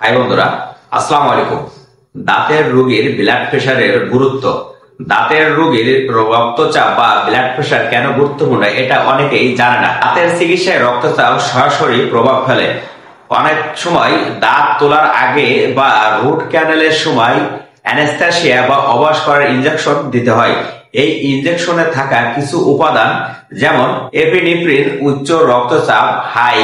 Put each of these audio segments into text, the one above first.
High বন্ধুরা, আসসালামু আলাইকুম। দাঁতের রোগীর ব্লাড প্রেশারের গুরুত্ব। দাঁতের রোগীর রক্তচাপ বা ব্লাড প্রেশার কেন গুরুত্বপূর্ণ এটা অনেকেই জানে না। দাঁতের চিকিৎসায় রক্তচাপ সরাসরি প্রভাব ফেলে। অনেক সময় দাঁত তোলার আগে বা রুট ক্যানেলের সময় অ্যানেস্থেসিয়া বা অবশ করার ইনজেকশন দিতে হয়। এই ইনজেকশনে থাকা কিছু উপাদান যেমন এপিনেফ্রিন উচ্চ রক্তচাপ হাই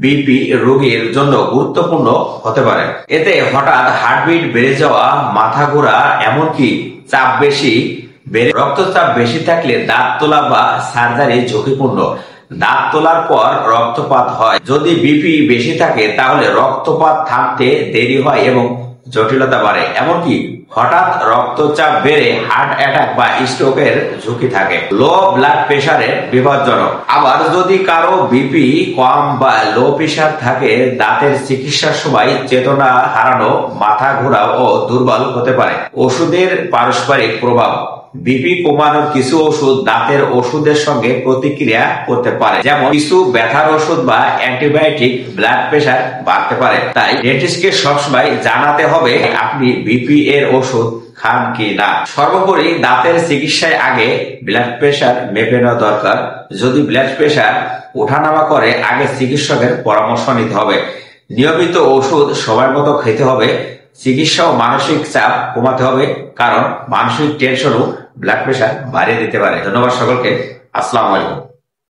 বিপি রোগীর জন্য গুরুত্বপূর্ণ হতে পারে। এতে হঠাৎ হার্টবিট বেড়ে যাওয়া, মাথা ঘোরা, এমনকি চাপ বেশি রক্তচাপ বেশি থাকলে দাঁত তোলা বা সার্জারি ঝুঁকিপূর্ণ। দাঁত তোলার পর রক্তপাত হয়। যদি বিপি বেশি থাকে তাহলে রক্তপাত থামতে দেরি হয় এবং জটিলতা বাড়ে। এমনকি হঠাৎ রক্তচাপ বেড়ে হার্ট অ্যাটাক বা স্ট্রোকের ঝুঁকি থাকে। লো ব্লাড প্রেশারের বিপজ্জনক। আবার যদি কারো বিপি কম বা লো প্রেশার থাকে, দাঁতের চিকিৎসার সময় চেতনা হারানো, মাথা ঘোরা ও দুর্বল হতে পারে। ওষুধের পারস্পরিক প্রভাব। বিপি কমানোর কিছু ওষুধ দাঁতের ওষুধের সঙ্গে প্রতিক্রিয়া করতে পারে, যেমন কিছু ব্যথার ওষুধ বা অ্যান্টিবায়োটিক ব্লাড প্রেশার বাড়তে পারে। তাই ডেন্টিস্টকে সবসময় জানাতে হবে আপনি বিপি এর ওষুধ খান কি না। সর্বোপরি দাঁতের চিকিৎসায় আগে ব্লাড প্রেশার মেপে নেওয়া দরকার। যদি ব্লাড প্রেশার ওঠানামা করে আগে চিকিৎসকের পরামর্শ নিতে হবে। নিয়মিত ওষুধ সময় মতো খেতে হবে। চিকিৎসা ও মানসিক চাপ কমাতে হবে, কারণ মানসিক টেনশনও ব্লাড প্রেশার বাড়িয়ে দিতে পারে। ধন্যবাদ সকলকে। আসসালামু আলাইকুম।